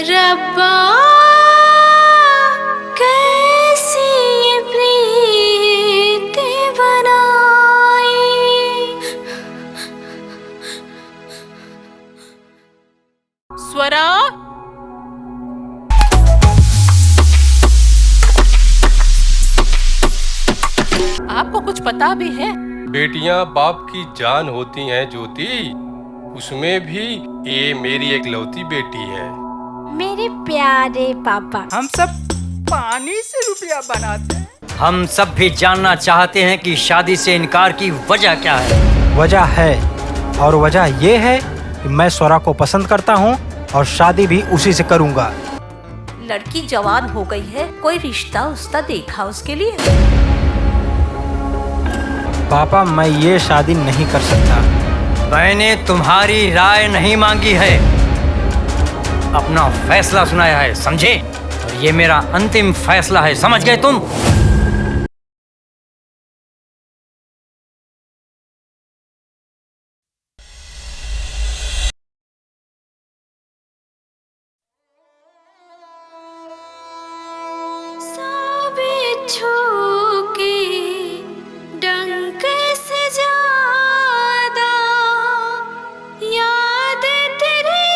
रब्बा कैसी ये प्रीत बनाई। स्वरा, आपको कुछ पता भी है? बेटियां बाप की जान होती हैं ज्योति, उसमें भी ये मेरी एकलौती बेटी है। मेरे प्यारे पापा, हम सब पानी से रुपया बनाते हैं। हम सब भी जानना चाहते हैं कि शादी से इनकार की वजह क्या है। वजह है, और वजह ये है कि मैं स्वरा को पसंद करता हूँ और शादी भी उसी से करूँगा। लड़की जवान हो गई है, कोई रिश्ता उसका देखा उसके लिए? पापा, मैं ये शादी नहीं कर सकता। मैंने तुम्हारी राय नहीं मांगी है, अपना फैसला सुनाया है, समझे? और ये मेरा अंतिम फैसला है, समझ गए तुम? सब छू के डंक से ज्यादा याद तेरी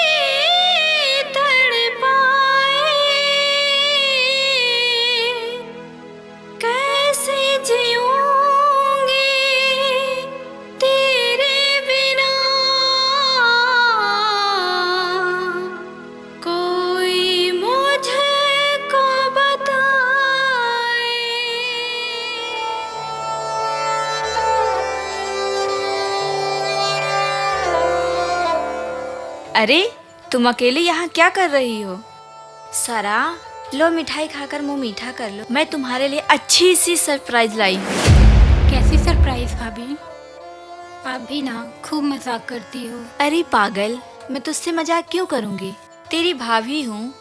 तड़पाए। कैसे जीऊंगी तेरे बिना, कोई मुझको बताए। अरे तुम अकेले यहाँ क्या कर रही हो? सारा, लो मिठाई खाकर मुंह मीठा कर लो, मैं तुम्हारे लिए अच्छी सी सरप्राइज लाई हूँ। कैसी सरप्राइज भाभी? आप भी ना खूब मजाक करती हो। अरे पागल, मैं तुझसे मजाक क्यों करूँगी? तेरी भाभी हूँ।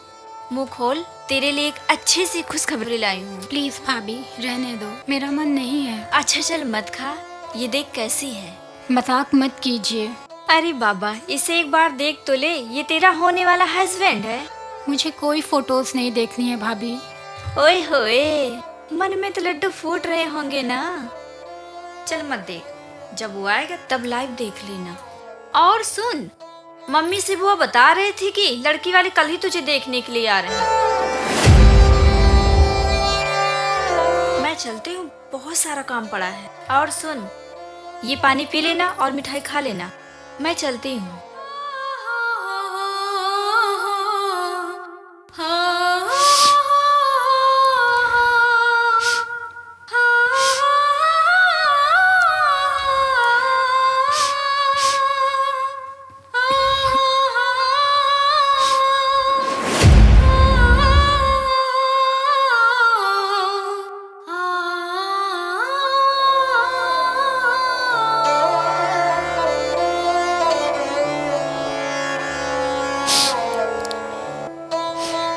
मुंह खोल, तेरे लिए एक अच्छी सी खुशखबरी लाई हूँ। प्लीज भाभी रहने दो, मेरा मन नहीं है। अच्छा चल मत खा, ये देख कैसी है। मजाक मत कीजिए। अरे बाबा, इसे एक बार देख तो ले, ये तेरा होने वाला हस्बैंड है। मुझे कोई फोटोज नहीं देखनी है भाभी। ओए होए, मन में तो लड्डू फूट रहे होंगे ना। चल मत देख, जब वो आएगा तब लाइव देख लेना। और सुन, मम्मी से वो बता रहे थे कि लड़की वाले कल ही तुझे देखने के लिए आ रहे हैं। मैं चलती हूँ, बहुत सारा काम पड़ा है। और सुन, ये पानी पी लेना और मिठाई खा लेना। मैं चलती हूँ।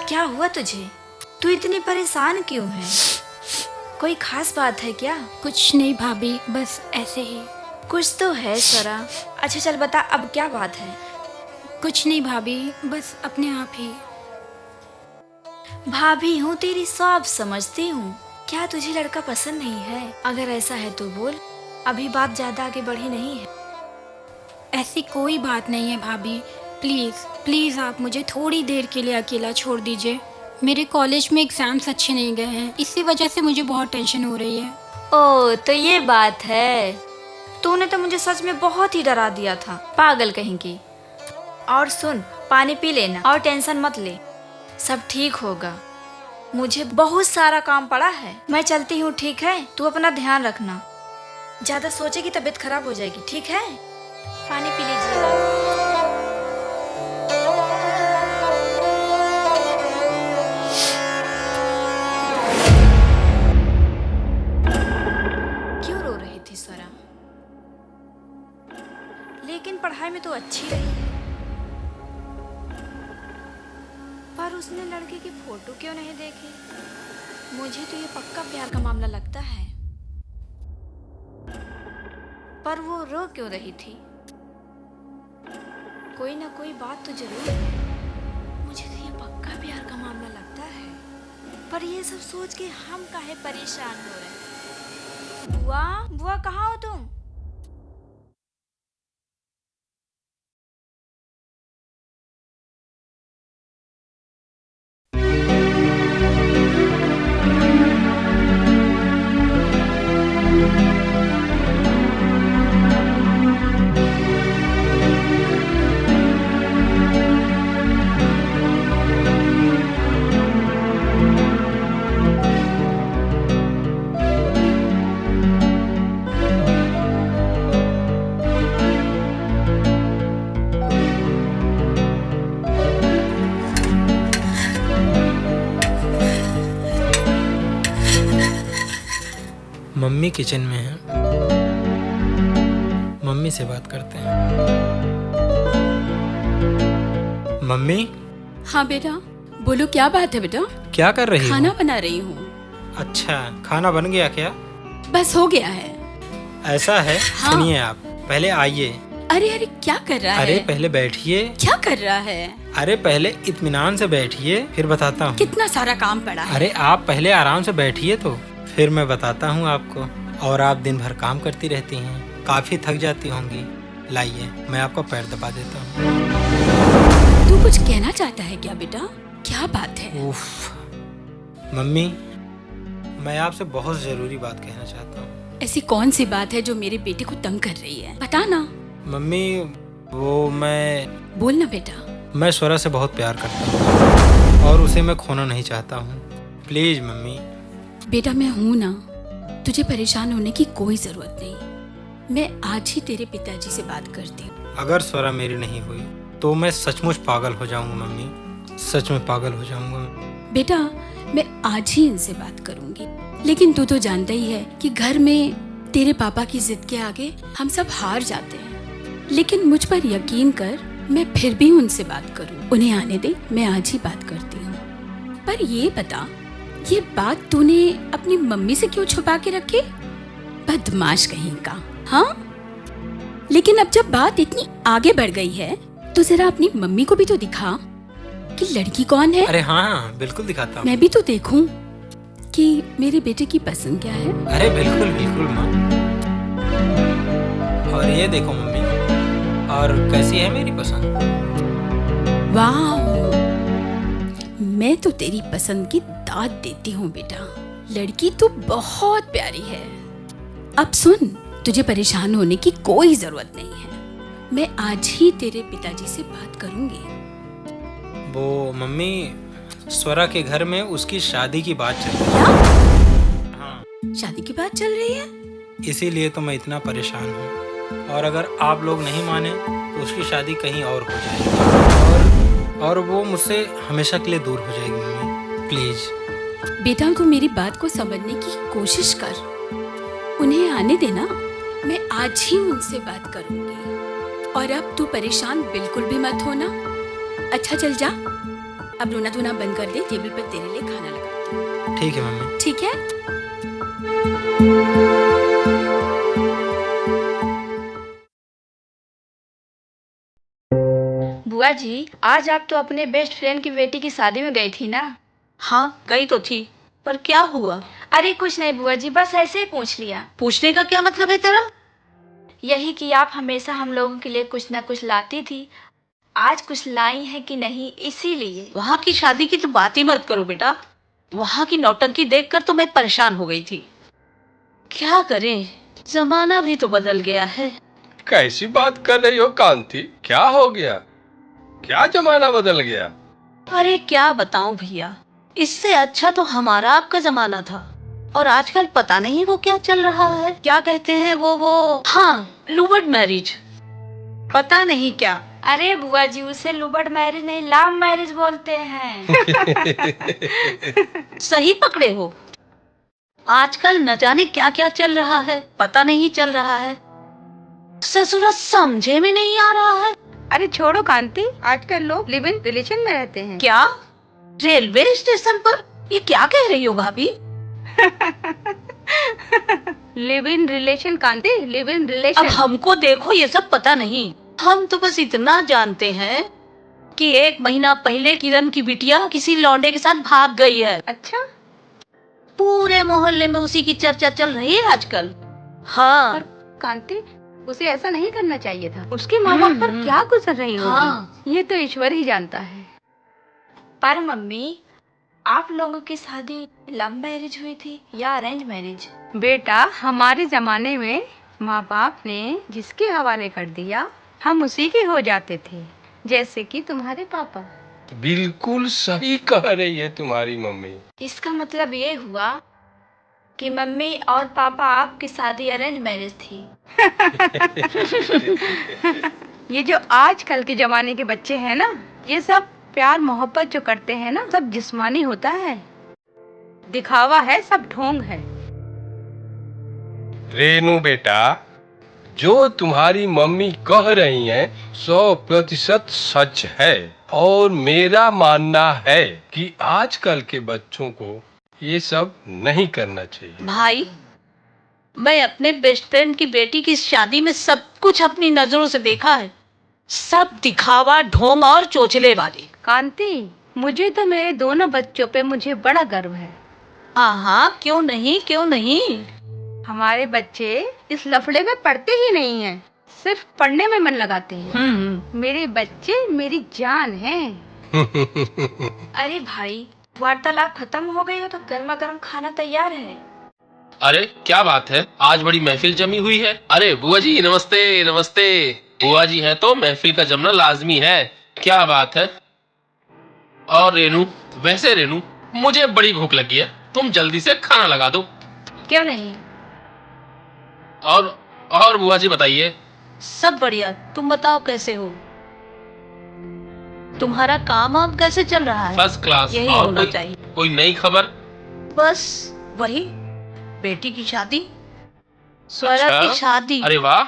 क्या हुआ तुझे? तू इतनी परेशान क्यों है? कोई खास बात है क्या? कुछ नहीं भाभी, बस ऐसे ही। कुछ तो है सरा। अच्छा चल बता, अब क्या बात है? कुछ नहीं भाभी, बस अपने आप ही। भाभी हूँ तेरी, सब समझती हूँ। क्या तुझे लड़का पसंद नहीं है? अगर ऐसा है तो बोल, अभी बात ज्यादा आगे बढ़ी नहीं है। ऐसी कोई बात नहीं है भाभी, प्लीज़ प्लीज़ आप मुझे थोड़ी देर के लिए अकेला छोड़ दीजिए। मेरे कॉलेज में एग्ज़ाम्स अच्छे नहीं गए हैं, इसी वजह से मुझे बहुत टेंशन हो रही है। ओ तो ये बात है। तूने तो मुझे सच में बहुत ही डरा दिया था, पागल कहीं की। और सुन, पानी पी लेना और टेंशन मत ले, सब ठीक होगा। मुझे बहुत सारा काम पड़ा है, मैं चलती हूँ, ठीक है? तू अपना ध्यान रखना, ज्यादा सोचेगी तबीयत खराब हो जाएगी, ठीक है? पानी पी लीजिएगा। क्यों रो रही थी स्वरा? लेकिन पढ़ाई में तो अच्छी रही है। पर उसने लड़के की फोटो क्यों नहीं देखी? मुझे तो ये पक्का प्यार का मामला लगता है। पर वो रो क्यों रही थी? कोई ना कोई बात तो जरूर है, मुझे तो ये पक्का और ये सब सोच के हम काहे परेशान हो रहे हैं। बुआ बुआ कहाँ हो तुम? मम्मी किचन में है, मम्मी से बात करते हैं। मम्मी। हाँ बेटा, बोलो क्या बात है बेटा? क्या कर रही हो? खाना बना रही हूँ। अच्छा, खाना बन गया क्या? बस हो गया है। ऐसा है? हाँ। सुनिए, आप पहले आइए। अरे अरे क्या कर रहा है? अरे पहले बैठिए। क्या कर रहा है? अरे पहले इत्मीनान से बैठिए, फिर बताता हूँ। कितना सारा काम पड़ा है। अरे आप पहले आराम से बैठिए तो फिर मैं बताता हूँ आपको। और आप दिन भर काम करती रहती हैं, काफी थक जाती होंगी। लाइए, मैं आपका पैर दबा देता हूँ। तू कुछ कहना चाहता है क्या बेटा? क्या बात है? उफ, मम्मी, मैं आपसे बहुत जरूरी बात कहना चाहता हूँ। ऐसी कौन सी बात है जो मेरे बेटे को तंग कर रही है? बता ना। मम्मी, वो मैं बोल ना बेटा। मैं स्वरा से बहुत प्यार करता हूँ और उसे मैं खोना नहीं चाहता हूँ। Please mummy. बेटा मैं हूँ ना, तुझे परेशान होने की कोई जरूरत नहीं। मैं आज ही तेरे पिताजी से बात करती हूँ। अगर स्वरा मेरी नहीं हुई तो मैं सचमुच पागल हो जाऊंगा मम्मी, सच में पागल हो जाऊंगा। बेटा मैं आज ही इनसे बात करूंगी, लेकिन तू तो जानता ही है कि घर में तेरे पापा की जिद के आगे हम सब हार जाते हैं। लेकिन मुझ पर यकीन कर, मैं फिर भी उनसे बात करूँ। उन्हें आने दे, मैं आज ही बात करती हूँ। पर ये बता, ये बात तूने अपनी मम्मी से क्यों छुपा के रखी? बदमाश कहीं का। हाँ, लेकिन अब जब बात इतनी आगे बढ़ गई है तो जरा अपनी मम्मी को भी तो दिखा कि लड़की कौन है। अरे हाँ, बिल्कुल दिखाता हूँ। मैं भी तो देखूं कि मेरे बेटे की पसंद क्या है। अरे बिल्कुल बिल्कुल माँ। और ये देखो मम्मी, और कैसी है मेरी पसंद? वाह, मैं तो तेरी पसंद की दाद देती हूँ बेटा। लड़की तो बहुत प्यारी है। अब सुन, तुझे परेशान होने की कोई जरूरत नहीं है। मैं आज ही तेरे पिताजी से बात करूंगी। वो मम्मी, स्वरा के घर में उसकी शादी की बात चल रही है। हाँ, शादी की बात चल रही है? इसीलिए तो मैं इतना परेशान हूँ। और अगर आप लोग नहीं माने तो उसकी शादी कहीं और हो जाएगी और वो मुझसे हमेशा के लिए दूर हो जाएगी। Mummy please. बेटा तू मेरी बात को समझने की कोशिश कर, उन्हें आने देना। मैं आज ही उनसे बात करूंगी। और अब तू परेशान बिल्कुल भी मत होना। अच्छा चल जा, अब रोना धोना बंद कर दे। टेबल पर तेरे लिए खाना लगाती हूँ। ठीक है मम्मी। ठीक है। बुआ जी, आज आप तो अपने बेस्ट फ्रेंड की बेटी की शादी में गई थी ना? हाँ गई तो थी, पर क्या हुआ? अरे कुछ नहीं बुआ जी, बस ऐसे ही पूछ लिया। पूछने का क्या मतलब है तेरा? यही कि आप हमेशा हम लोगों के लिए कुछ ना कुछ लाती थी, आज कुछ लाई है कि नहीं, इसीलिए। वहाँ की शादी की तो बात ही मत करो बेटा। वहाँ की नौटंकी देखकर तो मैं परेशान हो गई थी। क्या करें, जमाना भी तो बदल गया है। कैसी बात कर रही हो कांति? क्या हो गया? क्या जमाना बदल गया? अरे क्या बताऊं भैया, इससे अच्छा तो हमारा आपका जमाना था। और आजकल पता नहीं वो क्या चल रहा है। क्या कहते हैं वो हाँ, लूबर्ट मैरिज, पता नहीं क्या। अरे बुआ जी, उसे लूबर्ट मैरिज नहीं, लव मैरिज बोलते हैं। सही पकड़े हो। आजकल न जाने क्या क्या चल रहा है, पता नहीं चल रहा है। ससुरा समझे में नहीं आ रहा है। अरे छोड़ो कांति, आजकल लोग लिव इन रिलेशन में रहते हैं। क्या? रेलवे स्टेशन पर ये क्या कह रही हो भाभी? Live in relation Kanti, live in relation. अब हमको देखो ये सब पता नहीं। हम तो बस इतना जानते हैं कि 1 महीना पहले किरण की बिटिया किसी लौंडे के साथ भाग गई है। अच्छा, पूरे मोहल्ले में उसी की चर्चा चल रही है आजकल। हाँ कांति, उसे ऐसा नहीं करना चाहिए था। उसके माँ बाप पर क्या गुजर रही होगी, हाँ। ये तो ईश्वर ही जानता है। पर मम्मी, आप लोगों की शादी लव मैरिज हुई थी या अरेंज मैरिज? बेटा, हमारे जमाने में माँ बाप ने जिसके हवाले कर दिया हम उसी के हो जाते थे, जैसे कि तुम्हारे पापा। बिल्कुल सही कह रही है तुम्हारी मम्मी। इसका मतलब ये हुआ कि मम्मी और पापा आपकी शादी अरेंज मैरिज थी। ये जो आजकल के जमाने के बच्चे हैं ना, ये सब प्यार मोहब्बत जो करते हैं ना, सब जिस्मानी होता है, दिखावा है, सब ढोंग है। रेनू बेटा, जो तुम्हारी मम्मी कह रही हैं 100% सच है। और मेरा मानना है कि आजकल के बच्चों को ये सब नहीं करना चाहिए। भाई, मैं अपने बेस्ट फ्रेंड की बेटी की शादी में सब कुछ अपनी नजरों से देखा है। सब दिखावा, ढोंग और चोचले वाली। कांति, मुझे तो मेरे दोनों बच्चों पे मुझे बड़ा गर्व है। हाँ, क्यों नहीं, क्यों नहीं। हमारे बच्चे इस लफड़े में पढ़ते ही नहीं हैं, सिर्फ पढ़ने में मन लगाते हैं। मेरे बच्चे मेरी जान हैं। अरे भाई, वार्तालाप खत्म हो गई हो तो गर्मा गर्म खाना तैयार है। अरे क्या बात है, आज बड़ी महफिल जमी हुई है। अरे बुआ जी नमस्ते। नमस्ते। बुआ जी हैं तो महफिल का जमना लाजमी है। क्या बात है। और रेनू, वैसे रेनू, मुझे बड़ी भूख लगी है, तुम जल्दी से खाना लगा दो। क्यों नहीं। और बुआ जी बताइए। सब बढ़िया, तुम बताओ कैसे हो, तुम्हारा काम वाम कैसे चल रहा है? First class. यही और होना चाहिए। कोई नई खबर? बस वही, बेटी की शादी, स्वरा अच्छा? की शादी। अरे वाह।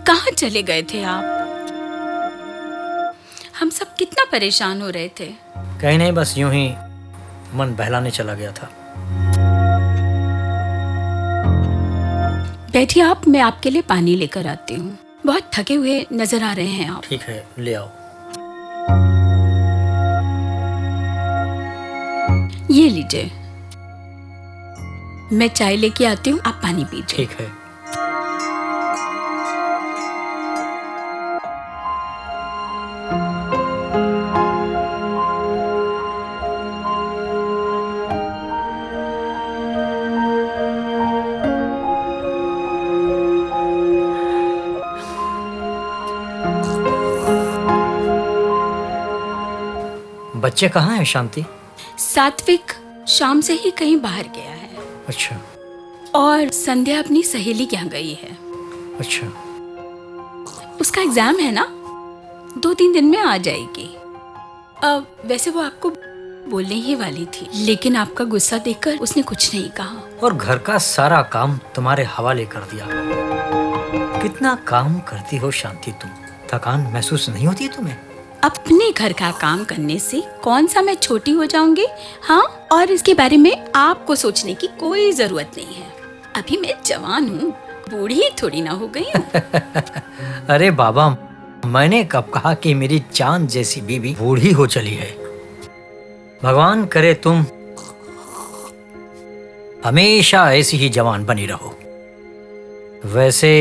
कहाँ चले गए थे आप? हम सब कितना परेशान हो रहे थे। कहीं नहीं, बस यूं ही मन बहलाने चला गया था। बैठिए आप, मैं आपके लिए पानी लेकर आती हूँ। बहुत थके हुए नजर आ रहे हैं आप। ठीक है, ले आओ। ये लीजिए, मैं चाय लेके आती हूँ, आप पानी पीजिए। ठीक है। बच्चे कहाँ हैं शांति? सात्विक शाम से ही कहीं बाहर गया है। अच्छा। और संध्या अपनी सहेली के यहाँ गई है। अच्छा। उसका एग्जाम है ना, 2-3 दिन में आ जाएगी। अब वैसे वो आपको बोलने ही वाली थी, लेकिन आपका गुस्सा देखकर उसने कुछ नहीं कहा। और घर का सारा काम तुम्हारे हवाले कर दिया। कितना काम करती हो शांति तुम, थकान महसूस नहीं होती तुम्हें? अपने घर का काम करने से कौन सा मैं छोटी हो जाऊंगी? हाँ, और इसके बारे में आपको सोचने की कोई जरूरत नहीं है। अभी मैं जवान हूँ, बूढ़ी थोड़ी ना हो गई हूँ। अरे बाबा, मैंने कब कहा कि मेरी चांद जैसी बीवी बूढ़ी हो चली है। भगवान करे तुम हमेशा ऐसी ही जवान बनी रहो। वैसे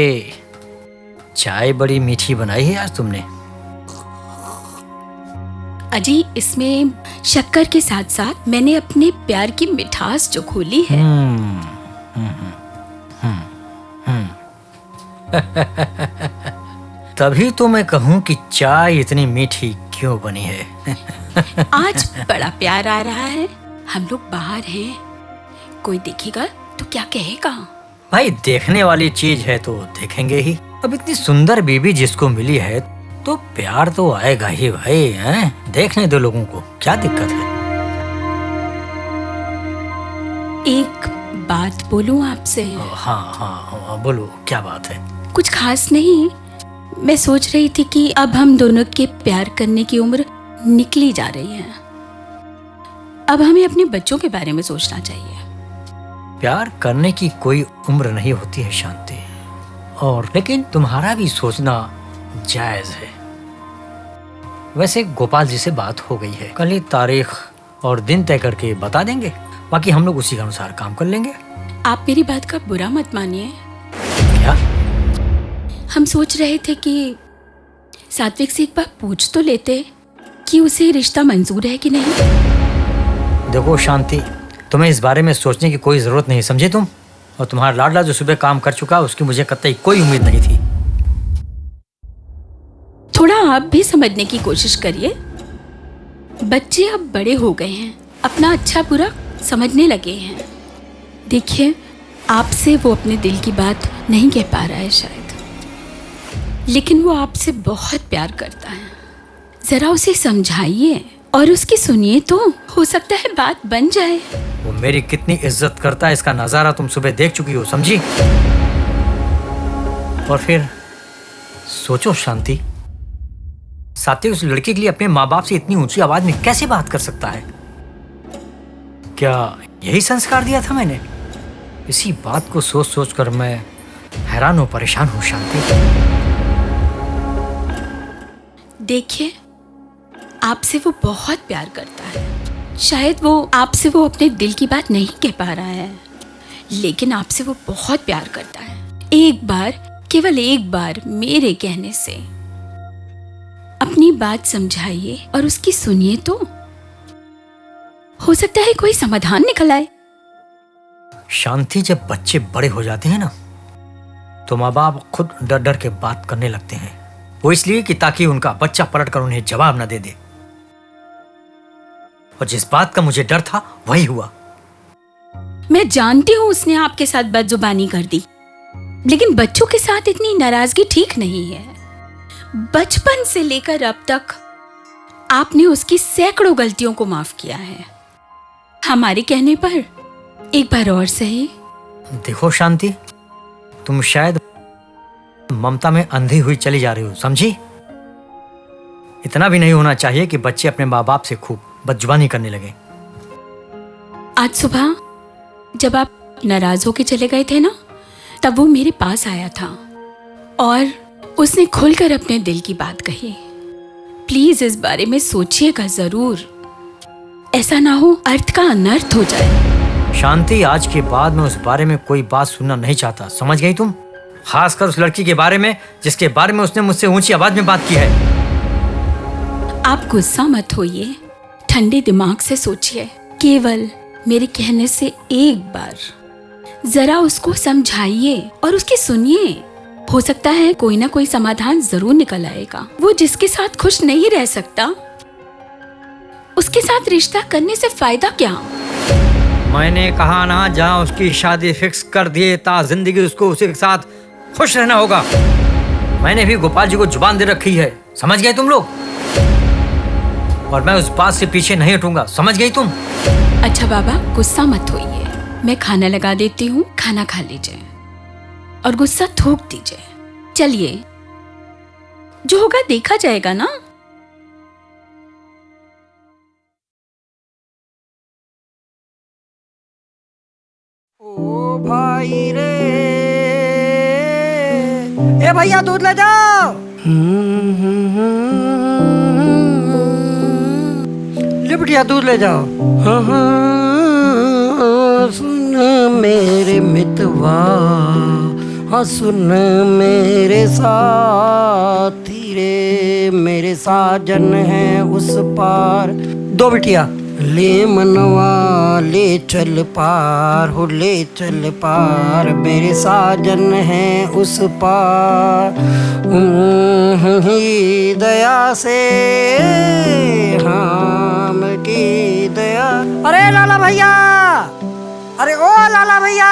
चाय बड़ी मीठी बनाई है आज तुमने। अजी, इसमें शक्कर के साथ साथ मैंने अपने प्यार की मिठास जो खोली है। तभी तो मैं कहूँ कि चाय इतनी मीठी क्यों बनी है। आज बड़ा प्यार आ रहा है। हम लोग बाहर हैं, कोई देखेगा तो क्या कहेगा? भाई देखने वाली चीज है तो देखेंगे ही। अब इतनी सुंदर बीबी जिसको मिली है तो प्यार तो आएगा ही भाई, हैं? देखने दो लोगों को, क्या दिक्कत है। एक बात बोलूं आपसे? हाँ, बोलो क्या बात है। कुछ खास नहीं, मैं सोच रही थी कि अब हम दोनों के प्यार करने की उम्र निकली जा रही है। अब हमें अपने बच्चों के बारे में सोचना चाहिए। प्यार करने की कोई उम्र नहीं होती है शांति, और लेकिन तुम्हारा भी सोचना जायज है। वैसे गोपाल जी से बात हो गई है, कल ही तारीख और दिन तय करके बता देंगे, बाकी हम लोग उसी के अनुसार काम कर लेंगे। आप मेरी बात का बुरा मत मानिए। क्या? हम सोच रहे थे कि सात्विक से एक बार पूछ तो लेते कि उसे रिश्ता मंजूर है कि नहीं। देखो शांति, तुम्हें इस बारे में सोचने की कोई जरूरत नहीं, समझे तुम? और तुम्हारा लाडला जो सुबह काम कर चुका उसकी मुझे कतई कोई उम्मीद नहीं थी। थोड़ा आप भी समझने की कोशिश करिए। बच्चे अब बड़े हो गए हैं, अपना अच्छा बुरा समझने लगे हैं। देखिए, आपसे वो अपने दिल की बात नहीं कह पा रहा है शायद, लेकिन वो आपसे बहुत प्यार करता है। जरा उसे समझाइए और उसकी सुनिए तो हो सकता है बात बन जाए। वो मेरी कितनी इज्जत करता है इसका नजारा तुम सुबह देख चुकी हो, समझी? और फिर सोचो शांति, सात्विक उस लड़की के लिए अपने माँ बाप से इतनी ऊंची आवाज में कैसे बात कर सकता है? क्या यही संस्कार दिया था मैंने? इसी बात को सोच सोच कर मैं हैरान और परेशान हूँ शांति। देखिए, आपसे वो बहुत प्यार करता है। शायद वो आपसे वो अपने दिल की बात नहीं कह पा रहा है, लेकिन आपसे वो बहुत प्यार करता है। एक बार, केवल एक बार मेरे कहने से अपनी बात समझाइए और उसकी सुनिए तो हो सकता है कोई समाधान निकल आए। शांति, जब बच्चे बड़े हो जाते हैं ना तो माँ बाप खुद डर डर के बात करने लगते हैं। वो इसलिए कि ताकि उनका बच्चा पलट कर उन्हें जवाब न दे दे। और जिस बात का मुझे डर था वही हुआ। मैं जानती हूँ उसने आपके साथ बदजुबानी कर दी, लेकिन बच्चों के साथ इतनी नाराजगी ठीक नहीं है। बचपन से लेकर अब तक आपने उसकी सैकड़ों गलतियों को माफ किया है। हमारे कहने पर एक बार और सही। देखो शांति, तुम शायद ममता में अंधी हुई चली जा रही हो, समझी? इतना भी नहीं होना चाहिए कि बच्चे अपने माँ बाप से खूब बदजुबानी करने लगे। आज सुबह जब आप नाराज होके चले गए थे ना, तब वो मेरे पास आया था और उसने खुलकर अपने दिल की बात कही। प्लीज इस बारे में सोचिएगा जरूर, ऐसा ना हो अर्थ का अनर्थ हो जाए। शांति, आज के बाद मैं उस बारे में कोई बात सुनना नहीं चाहता, समझ गई तुम? खासकर उस लड़की के बारे में जिसके बारे में उसने मुझसे ऊंची आवाज में बात की है। आप गुस्सा मत होइए, ठंडे दिमाग से सोचिए। केवल मेरे कहने से एक बार जरा उसको समझाइए और उसकी सुनिए। हो सकता है कोई ना कोई समाधान जरूर निकल आएगा। वो जिसके साथ खुश नहीं रह सकता, उसके साथ रिश्ता करने से फायदा क्या? मैंने कहा ना, जहाँ उसकी शादी फिक्स कर दिए ता जिंदगी उसको उसी के साथ खुश रहना होगा। मैंने भी गोपाल जी को जुबान दे रखी है, समझ गए तुम लोग? और मैं उस बात से पीछे नहीं हटूंगा, समझ गई तुम? अच्छा बाबा, गुस्सा मत होइए, मैं खाना लगा देती हूँ, खाना खा लीजिए और गुस्सा थूक दीजिए। चलिए, जो होगा देखा जाएगा ना। ओ भाई रे, ए भैया दूध ले जाओ। ले बिटिया दूध ले जाओ। सुन मेरे मितवा, हाँ सुन मेरे साथी रे, मेरे साजन है उस पार। दो बिटिया। ले मनवा ले चल पार, हो ले चल पार, मेरे साजन है उस पार। ही दया से हम की दया। अरे लाला भैया, अरे ओ लाला भैया।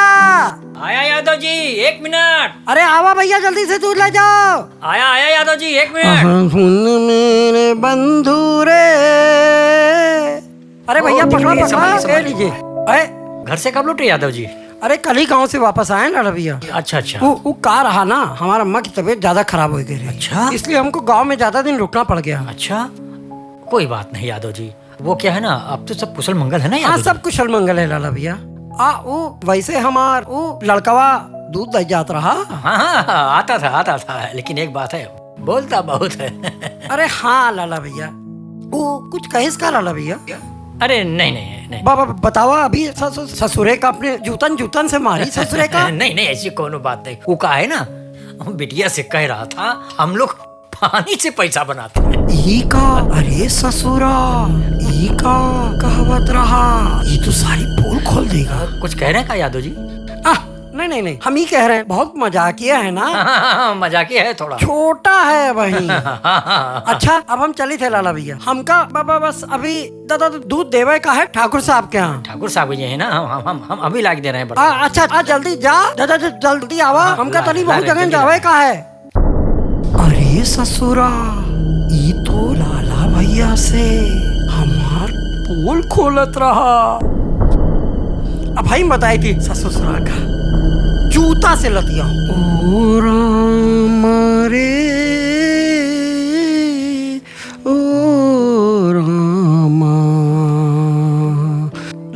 आया यादव जी, 1 मिनट। अरे आवा भैया, जल्दी से दूध ले जाओ। आया आया यादव जी, 1 मिनट। सुन मेरे बंधु रे। अरे भैया पकड़ा पकड़ा, ले लीजिए। अरे घर से कब लौटे यादव जी? अरे कल ही गाँव से वापस आए ना भैया। अच्छा अच्छा। वो कहा रहा ना, हमारा अम्मा की तबीयत ज्यादा खराब हो गई। अच्छा, इसलिए हमको गांव में ज्यादा दिन रुकना पड़ गया। अच्छा, कोई बात नहीं यादव जी। वो क्या है ना, अब तो सब कुशल मंगल है ना यादव हाँ, जी? सब कुशल मंगल है लाला भैया। वो वैसे हमार वो लड़कवा दूध दे जात रहा। हाँ हाँ, आता था, लेकिन एक बात है, बोलता बहुत है। अरे हाँ लाला भैया, वो कुछ कहेस का लाला भैया? अरे नहीं। बाबा बतावा, अभी ससुरे का अपने जूतन से मारी ससुरे का? नहीं, ऐसी कोनो बात नहीं। वो का है ना, बिटिया से कह रहा था, हम लोग पानी से पैसा बनाते हैं। ई का? अरे ससुरा, ई का कहावत रहा, ये तो सारी पोल खोल देगा। कुछ कह रहे हैं का यादव जी? नहीं, हम ही कह रहे हैं, बहुत मजाकिया है ना। मजाकिया है थोड़ा, छोटा है वही। अच्छा, अब हम चली थे लाला भैया, हमका बाबा बस अभी दादा दूध देवे का है ठाकुर साहब के यहाँ। ठाकुर साहब ये है ना, हम अभी ला के दे रहे हैं। अच्छा, जल्दी जा दादा, जल्दी आवा, हमका तनी बहुत जगह जावे का है। अरे ससुरा, ये तो लाला भैया से हमार पोल खोलत रहा। अब भाई बताई थी ससुरा का जूता से लतिया। ओ राम रे, ओ रामा,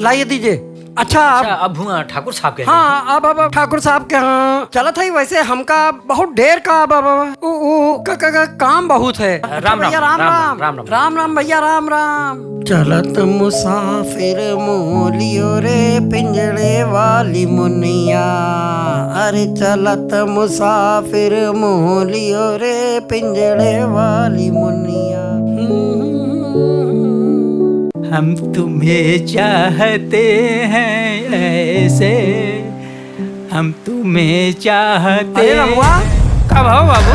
लाइए दीजिए। अच्छा, अब हुआ ठाकुर साहब के? हाँ, अब ठाकुर साहब के यहाँ चला था। वैसे हमका बहुत ढेर का काम बहुत है। राम भैया राम भैया राम। चलत मुसाफिर मोलियो रे पिंजड़े वाली मुनिया। अरे चलत मुसाफिर मोलियो रे पिंजड़े वाली मुनिया। हम तुम्हें चाहते हैं ऐसे, हम तुम्हें चाहते। अरे रमुआ, कब हो बाबू,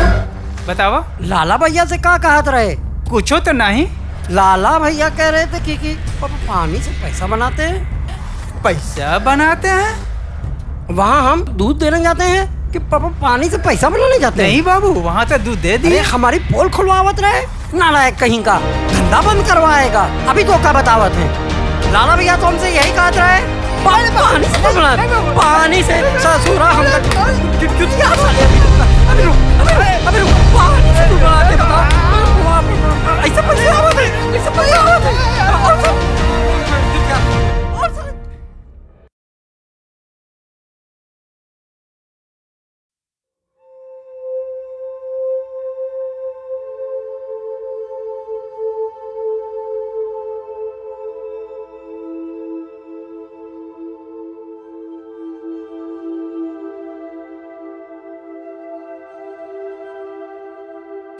बताओ। लाला भैया से क्या कहत रहे? कुछो तो नहीं। लाला भैया कह रहे थे कि पापा पानी से पैसा बनाते हैं। पैसा बनाते हैं? वहाँ हम दूध देने जाते हैं कि पापा पानी से पैसा बनाने जाते हैं? नहीं बाबू, वहाँ तो दूध दे दिए। हमारी पोल खुलवावत रहे, नालायक कहीं का, धंधा बंद करवाएगा। अभी तो क्या बतावत है? लाला भैया तो हमसे यही कहते रहे, पानी से पानी से ससुरा हमका जुतिया अभी रुक, पानी से तू बना के बता। ऐसे पैसे आवत है, ऐसे पैसे आवत है। और सब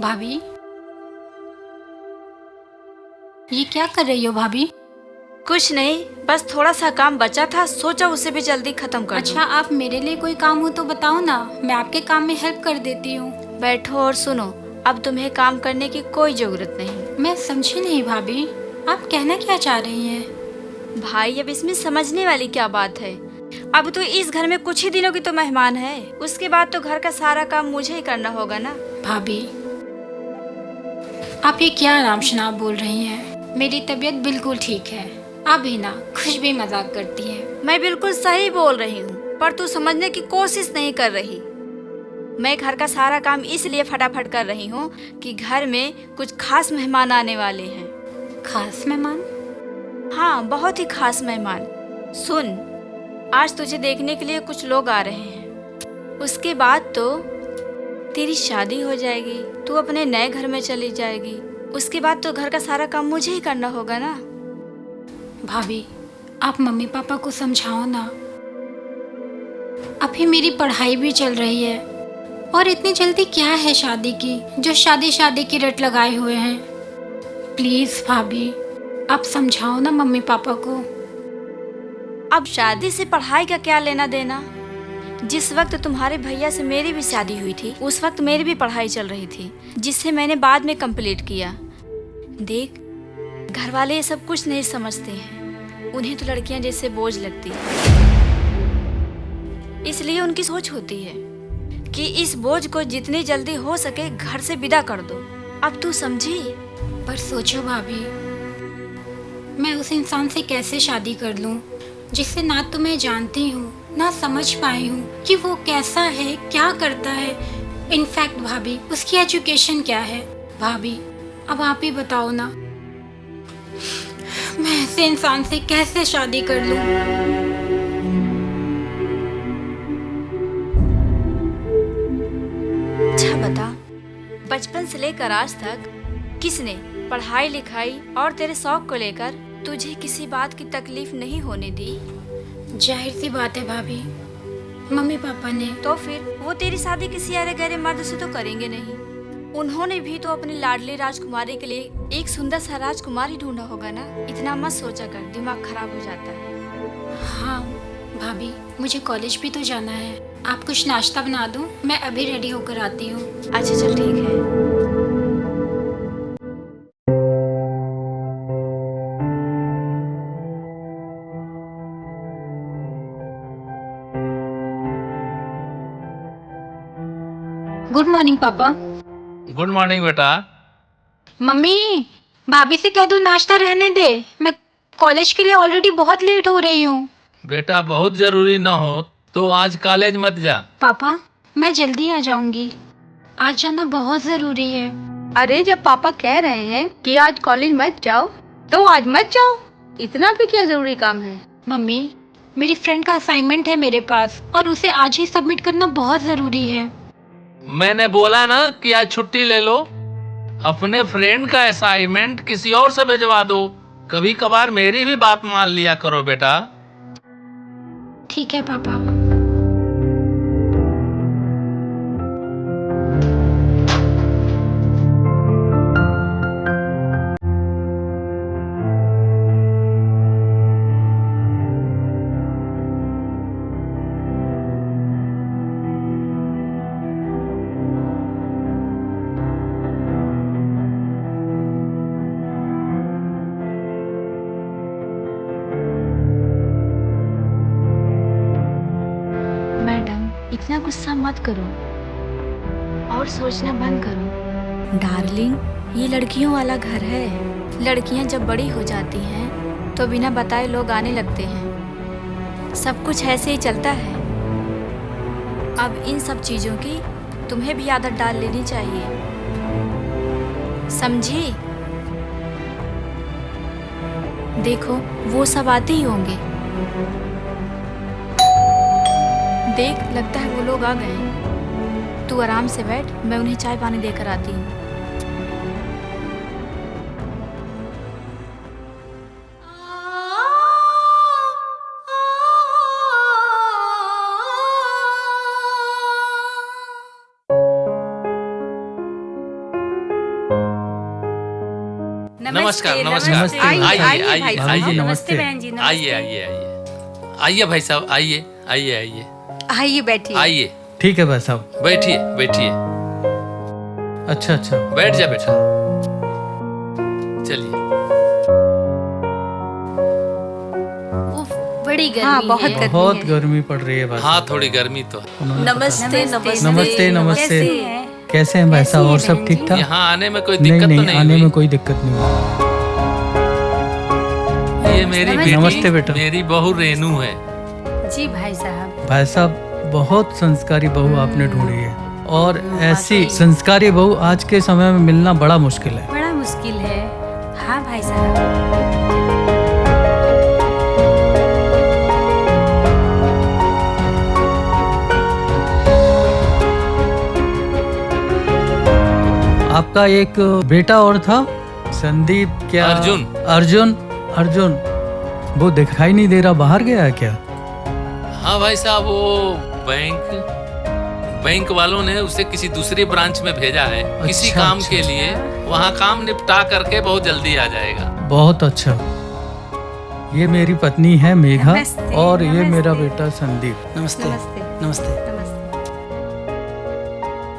भाभी, ये क्या कर रही हो भाभी? कुछ नहीं, बस थोड़ा सा काम बचा था, सोचा उसे भी जल्दी खत्म कर दूं। अच्छा, आप मेरे लिए कोई काम हो तो बताओ ना, मैं आपके काम में हेल्प कर देती हूँ। बैठो और सुनो, अब तुम्हें काम करने की कोई जरूरत नहीं। मैं समझी नहीं भाभी, आप कहना क्या चाह रही हैं? भाई, अब इसमें समझने वाली क्या बात है? अब तो इस घर में कुछ ही दिनों की तो मेहमान है, उसके बाद तो घर का सारा काम मुझे ही करना होगा ना। भाभी, आप ये क्या नाम शनाब बोल रही हैं? मेरी तबीयत बिल्कुल ठीक है। आप भी ना खुश भी मजाक करती हैं। मैं बिल्कुल सही बोल रही हूँ, पर तू समझने की कोशिश नहीं कर रही। मैं घर का सारा काम इसलिए फटाफट कर रही हूँ कि घर में कुछ खास मेहमान आने वाले हैं। खास मेहमान? हाँ, बहुत ही खास मेहमान। सुन, आज तुझे देखने के लिए कुछ लोग आ रहे हैं, उसके बाद तो तेरी शादी हो जाएगी, तू अपने नए घर में चली जाएगी, उसके बाद तो घर का सारा काम मुझे ही करना होगा ना। भाभी, आप मम्मी पापा को समझाओ ना। अभी मेरी पढ़ाई भी चल रही है, और इतनी जल्दी क्या है शादी की, जो शादी की रट लगाए हुए हैं। प्लीज भाभी, आप समझाओ ना मम्मी पापा को। अब शादी से पढ़ाई का क्या लेना देना? जिस वक्त तुम्हारे भैया से मेरी भी शादी हुई थी, उस वक्त मेरी भी पढ़ाई चल रही थी, जिसे मैंने बाद में कंप्लीट किया। देख, घर वाले ये सब कुछ नहीं समझते हैं, उन्हें तो लड़कियां जैसे बोझ लगती है। इसलिए उनकी सोच होती है कि इस बोझ को जितनी जल्दी हो सके घर से विदा कर दो। अब तू समझी? पर सोचो भाभी, मैं उस इंसान से कैसे शादी कर लूं जिससे ना तो मैं जानती हूँ ना समझ पाई हूँ कि वो कैसा है, क्या करता है। इनफैक्ट भाभी, उसकी एजुकेशन क्या है। भाभी अब आप ही बताओ ना, मैं ऐसे इंसान से कैसे शादी कर लूं? अच्छा बता, बचपन से लेकर आज तक किसने पढ़ाई लिखाई और तेरे शौक को लेकर तुझे किसी बात की तकलीफ नहीं होने दी? जाहिर सी बात है भाभी, मम्मी पापा ने। तो फिर वो तेरी शादी किसी अरे गहरे मर्द से तो करेंगे नहीं। उन्होंने भी तो अपनी लाडली राजकुमारी के लिए एक सुंदर सा राजकुमार ही ढूंढा होगा ना। इतना मत सोचा कर, दिमाग खराब हो जाता है। हाँ भाभी, मुझे कॉलेज भी तो जाना है। आप कुछ नाश्ता बना दो, मैं अभी रेडी होकर आती हूँ। अच्छा चल ठीक है। गुड मॉर्निंग पापा। गुड मॉर्निंग बेटा। मम्मी, भाभी से कह दो नाश्ता रहने दे, मैं कॉलेज के लिए ऑलरेडी बहुत लेट हो रही हूँ। बेटा बहुत जरूरी ना हो तो आज कॉलेज मत जा। पापा मैं जल्दी आ जाऊंगी, आज जाना बहुत जरूरी है। अरे जब पापा कह रहे हैं कि आज कॉलेज मत जाओ तो आज मत जाओ, इतना भी क्या जरूरी काम है? मम्मी, मेरी फ्रेंड का असाइनमेंट है मेरे पास और उसे आज ही सबमिट करना बहुत जरूरी है। मैंने बोला ना कि आज छुट्टी ले लो। अपने फ्रेंड का असाइनमेंट किसी और से भिजवा दो। कभी कभार मेरी भी बात मान लिया करो बेटा। ठीक है पापा। इतना गुस्सा मत करो और सोचना बंद करो। डार्लिंग, ये लड़कियों वाला घर है। लड़कियां जब बड़ी हो जाती हैं तो बिना बताए लोग आने लगते हैं। सब कुछ ऐसे ही चलता है। अब इन सब चीजों की तुम्हें भी आदत डाल लेनी चाहिए, समझी? देखो वो सब आते ही होंगे। देख, लगता है वो लोग आ गए। तू आराम से बैठ, मैं उन्हें चाय पानी देकर आती हूँ। नमस्कार नमस्कार। आइए आइए आइए। नमस्ते बहन जी। आइए आइए आइए आइए भाई साहब, आइए आइए आइए आइए बैठिए। आइए। ठीक है भाई साहब। बैठिए बैठिए। अच्छा अच्छा, बैठ जा बेटा। चलिए। बड़ी गर्मी हाँ, बहुत है। गर्मी बहुत है। गर्मी पड़ रही है भाई हाँ थोड़ी गर्मी तो है। नमस्ते नमस्ते नमस्ते नमस्ते। कैसे हैं? कैसे हैं भाई साहब, और सब ठीक ठाक? यहाँ आने में कोई नहीं दिक्कत तो नहीं, नहीं आने हुई? में कोई दिक्कत नहीं हुई। ये मेरी बेटी, नमस्ते बेटा। मेरी बहू रेनू है। जी भाई साहब। भाई साहब, बहुत संस्कारी बहू आपने ढूंढी है, और ऐसी संस्कारी बहू आज के समय में मिलना बड़ा मुश्किल है। बड़ा मुश्किल है। हाँ भाई साहब। आपका एक बेटा और था, संदीप क्या? अर्जुन। अर्जुन अर्जुन, वो दिखाई नहीं दे रहा, बाहर गया है क्या? हाँ भाई साहब, वो बैंक वालों ने उसे किसी दूसरी ब्रांच में भेजा है किसी अच्छा, काम अच्छा, के लिए। वहाँ काम निपटा करके बहुत जल्दी आ जाएगा। बहुत अच्छा। ये मेरी पत्नी है मेघा, नमस्ते, और ये नमस्ते। मेरा बेटा संदीप। नमस्ते नमस्ते। नमस्ते।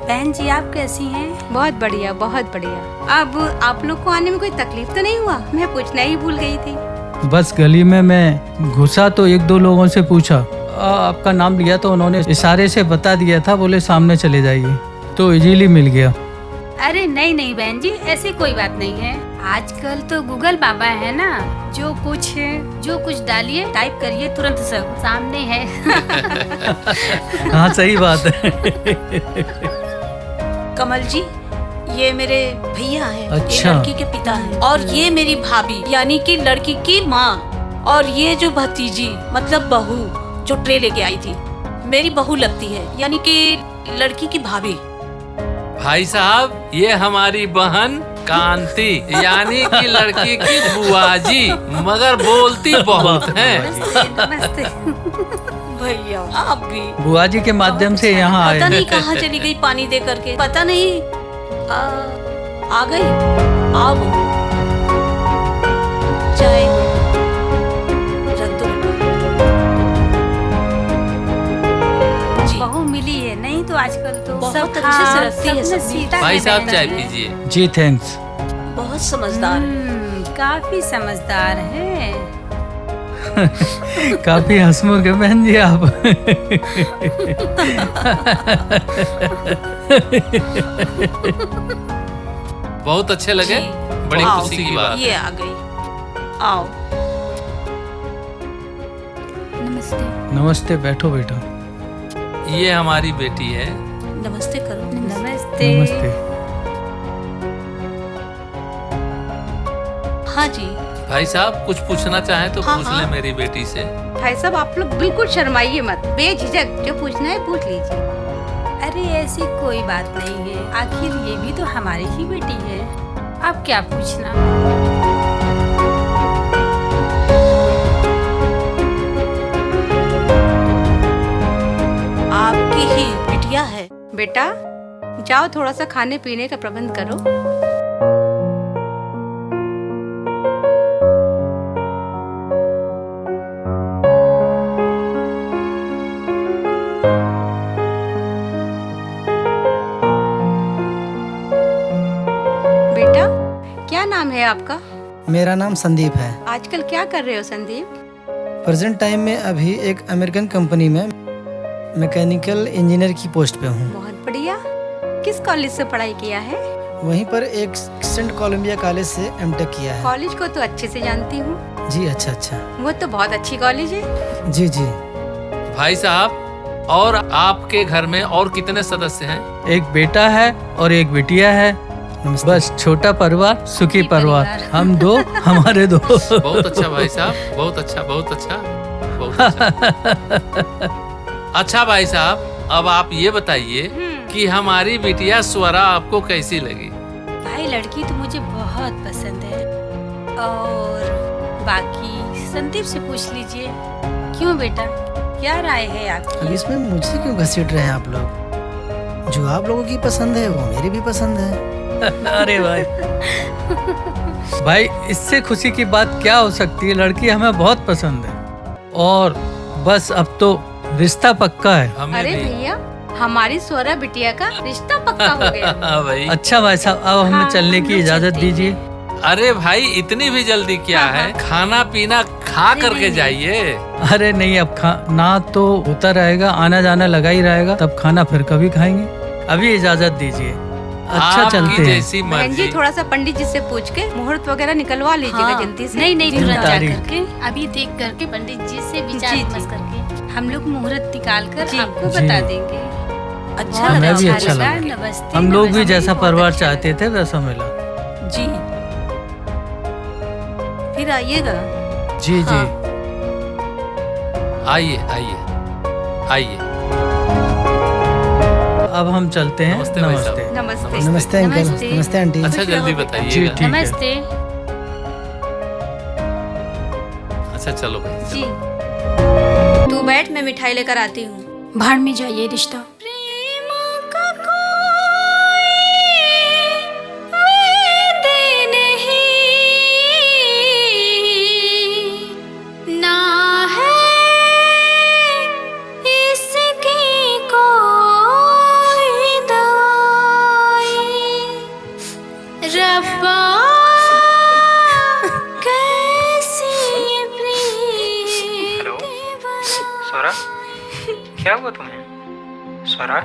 बहन जी आप कैसी हैं? बहुत बढ़िया बहुत बढ़िया। अब आप लोग को आने में कोई तकलीफ तो नहीं हुआ? मैं पूछना ही भूल गई थी। बस गली में मैं घुसा तो एक दो लोगों से पूछा, आपका नाम लिया तो उन्होंने इशारे से बता दिया था, बोले सामने चले जाइए, तो इजीली मिल गया। अरे नहीं नहीं बहन जी, ऐसी कोई बात नहीं है। आजकल तो गूगल बाबा है ना, जो कुछ डालिए, टाइप करिए, तुरंत सब सामने है। हाँ सही बात है। कमल जी, ये मेरे भैया हैं, अच्छा। ये लड़की के पिता हैं, और ये मेरी भाभी यानी कि लड़की की माँ, और ये जो भतीजी मतलब बहू जो ट्रे लेके आई थी, मेरी बहू लगती है, यानी कि लड़की की भाभी। भाई साहब, ये हमारी बहन कांति यानी कि लड़की की बुआ जी, मगर बोलती बहुत हैं। नमस्ते भैया, आप भी बुआ जी के माध्यम से यहाँ आए पता हैं। नहीं कहाँ चली गई पानी दे करके, पता नहीं आ गई। आओ चाय रख दो जी। बहू मिली है, नहीं तो आजकल तो बहुत सब अच्छे से रखती है सबने सब्जी। सीता भाई है साहब बहन चाय जी। पीजिए। जी थैंक्स। बहुत समझदार है। काफी समझदार है। काफी हंसमुख है बहन जी आप। बहुत अच्छे लगे, जी। बड़ी आओ, खुशी की बात ये है। आ गई। आओ नमस्ते। नमस्ते, बैठो बेटा। ये हमारी बेटी है। नमस्ते करो। नमस्ते। नमस्ते। हाँ जी। भाई साहब कुछ पूछना चाहें तो हाँ, पूछ हाँ। लें मेरी बेटी से। भाई साहब आप लोग बिल्कुल शर्माइए मत, बेझिझक जो पूछना है पूछ लीजिए। अरे ऐसी कोई बात नहीं है, आखिर ये भी तो हमारी ही बेटी है। अब क्या पूछना। आपकी ही बिटिया है। बेटा जाओ थोड़ा सा खाने पीने का प्रबंध करो। बेटा क्या नाम है आपका? मेरा नाम संदीप है। आजकल क्या कर रहे हो संदीप? प्रेजेंट टाइम में अभी एक अमेरिकन कंपनी में मैकेनिकल इंजीनियर की पोस्ट पे हूँ। बहुत बढ़िया। किस कॉलेज से पढ़ाई किया है? वहीं पर एक सेंट कोलंबिया कॉलेज से एमटेक किया है। कॉलेज को तो अच्छे से जानती हूँ। जी अच्छा अच्छा। वो तो बहुत अच्छी कॉलेज है। जी जी। भाई साहब, और आपके घर में और कितने सदस्य हैं? एक बेटा है और एक बिटिया है। नमस्ते। बस छोटा परिवार सुखी परिवार। परिवार। हम दो, हमारे दो। बहुत अच्छा भाई साहब, बहुत अच्छा, बहुत अच्छा, बहुत अच्छा। अच्छा भाई साहब, अब आप ये बताइए कि हमारी बिटिया स्वरा आपको कैसी लगी? भाई लड़की तो मुझे बहुत पसंद है, और बाकी संदीप से पूछ लीजिए। क्यों बेटा, क्या राय है अब आपकी? इसमें मुझे क्यों घसीट रहे हैं आप लोग? जो आप लोगों की पसंद है वो मेरी भी पसंद है। अरे भाई, भाई इससे खुशी की बात क्या हो सकती है? लड़की हमें बहुत पसंद है और बस अब तो रिश्ता पक्का है। हमें अरे भी। भैया, हमारी स्वरा बिटिया का रिश्ता पक्का हो गया। हाँ भाई। अच्छा भाई साहब, अब हमें हाँ, चलने हम की लोग इजाजत चलते दीजिए। अरे भाई, इतनी भी जल्दी क्या है? खाना पीना खा करके जाइए। अरे नहीं, अब ना तो होता रहेगा, आना जाना लगा ही रहेगा, तब खाना फिर कभी खाएंगे। अभी इजाजत दीजिए। अच्छा आपकी चलते हैं। जैसी बहन जी मर्जी। थोड़ा सा पंडित जी से पूछ के मुहूर्त वगैरह निकलवा लीजिएगा हाँ। जल्दी से। नहीं नहीं, जी, तुरंत जा तारीख। करके अभी देख करके पंडित जी से विचार जी, जी। विमर्श करके हम लोग मुहूर्त निकाल कर जी, आपको जी। बता देंगे। अच्छा बहुत हमें भी लगा। अच्छा लगा। नमस्ते। हम लोग भी नमस्ते, जैसा बहुत परिवार अच्छा चाहते लगा। थे वैसा मिला। जी, फिर आइएगा। जी जी। हाँ। आइए आइए आइए। अब हम चलते हैं। नमस्ते भाई साहब। नमस्ते। नमस्ते। नमस्ते अंकल। नमस्ते। नमस्ते आंटी। अच्छा जल्दी जी बताइएगा। ठीक है। नमस्ते अच्छा चलो भाई जी। चलो। तू बैठ, मैं मिठाई लेकर आती हूँ। भाड़ में जाइए रिश्ता। प्रेम का कोई वेद नहीं, ना है इसकी कोई दवाई। रब्बा कैसी ये प्रीत बना। स्वरा,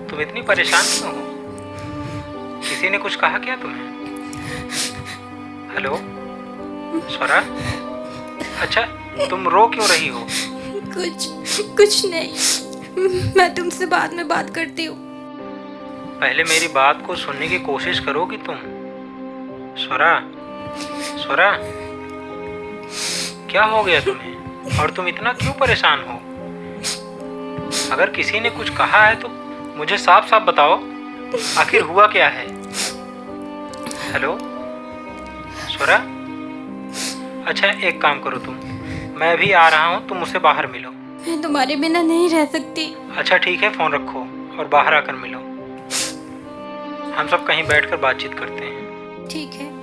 तुम इतनी परेशान क्यों हो? किसी ने कुछ कहा क्या तुम्हें? हेलो स्वरा, अच्छा तुम रो क्यों रही हो? कुछ नहीं, मैं तुमसे बाद में बात करती हूँ। पहले मेरी बात को सुनने की कोशिश करोगी तुम? स्वरा, स्वरा, क्या हो गया तुम्हें और तुम इतना क्यों परेशान हो? अगर किसी ने कुछ कहा है तो मुझे साफ साफ बताओ, आखिर हुआ क्या है? हेलो स्वरा, अच्छा एक काम करो तुम, मैं भी आ रहा हूँ, तुम मुझसे बाहर मिलो। मैं तुम्हारे बिना नहीं रह सकती। अच्छा ठीक है, फोन रखो और बाहर आकर मिलो। हम सब कहीं बैठकर बातचीत करते हैं। ठीक है।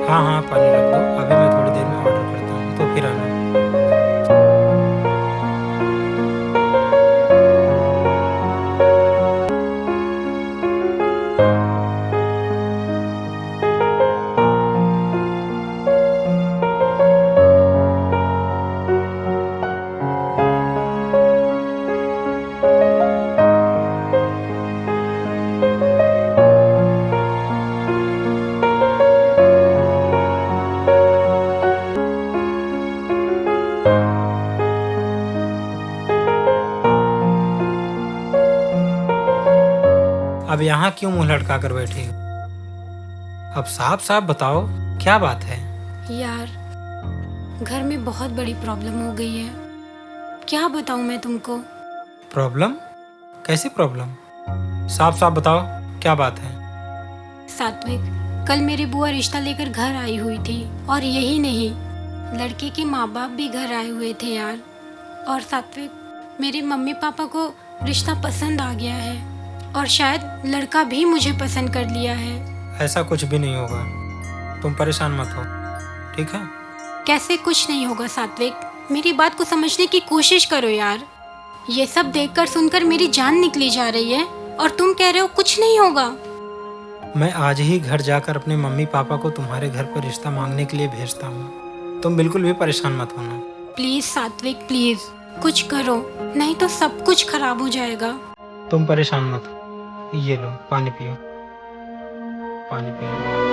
हाँ पानी रख दो, अभी मैं थोड़ी देर में ऑर्डर करता हूँ, तो फिर आना। अब यहाँ क्यों मुंह लटका कर बैठी हो? अब साफ साफ बताओ क्या बात है? यार, घर में बहुत बड़ी प्रॉब्लम हो गई है। क्या बताऊं मैं तुमको? प्रॉब्लम? कैसी प्रॉब्लम? साफ साफ बताओ क्या बात है? सात्विक, कल मेरी बुआ रिश्ता लेकर घर आई हुई थी, और यही नहीं, लड़के के माँ बाप भी घर आए हुए थे यार। और सात्विक, मेरे मम्मी पापा को रिश्ता पसंद आ गया है, और शायद लड़का भी मुझे पसंद कर लिया है। ऐसा कुछ भी नहीं होगा, तुम परेशान मत हो, ठीक है? कैसे कुछ नहीं होगा सात्विक? मेरी बात को समझने की कोशिश करो यार। ये सब देखकर सुनकर मेरी जान निकली जा रही है, और तुम कह रहे हो कुछ नहीं होगा। मैं आज ही घर जाकर अपने मम्मी पापा को तुम्हारे घर पर रिश्ता मांगने के लिए भेजता हूँ। तुम बिल्कुल भी परेशान मत होना। प्लीज सात्विक, प्लीज कुछ करो, नहीं तो सब कुछ खराब हो जाएगा। तुम परेशान मत हो, ये लो पानी पियो, पानी पियो।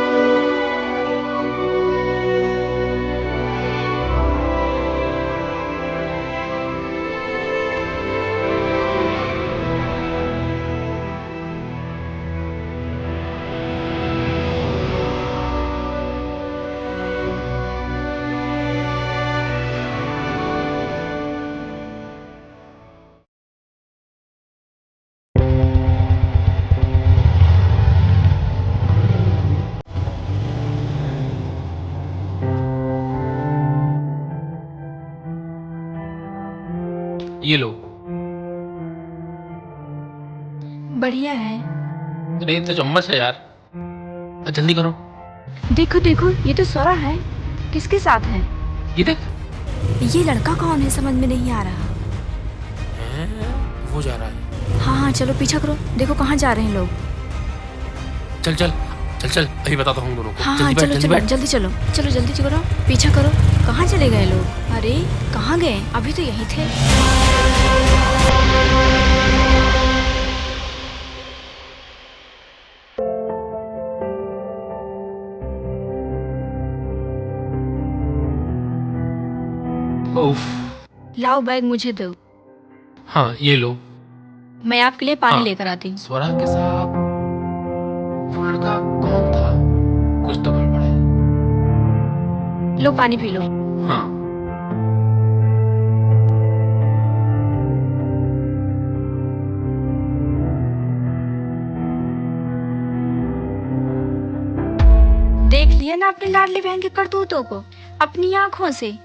ये लो। बढ़िया है। अरे ये तो चम्मच है यार, जल्दी करो। देखो देखो, ये तो स्वरा है। किसके साथ है? ये देख, ये लड़का कौन है समझ में नहीं आ रहा। वो जा रहा है। हाँ हाँ चलो पीछा करो, देखो कहाँ जा रहे हैं लोग। चल चल चल चल, अभी बताता हूँ दोनों को। हाँ हाँ जल्दी बैठ, चलो जल्दी चलो बैठ। जल्दी चलो, चलो जल्दी करो, पीछा करो। कहाँ चले गए लोग? अरे कहाँ गए? अभी तो यही थे। उफ। लाओ बैग मुझे दो, हाँ ये लो। मैं आपके लिए पानी हाँ। लेकर आती हूँ। स्वरा के साथ वो लड़का कौन था? कुछ तो गड़बड़ है। लो पानी पी लो। हाँ। देख लिया ना अपनी लाडली बहन के करतूतों को अपनी आंखों से।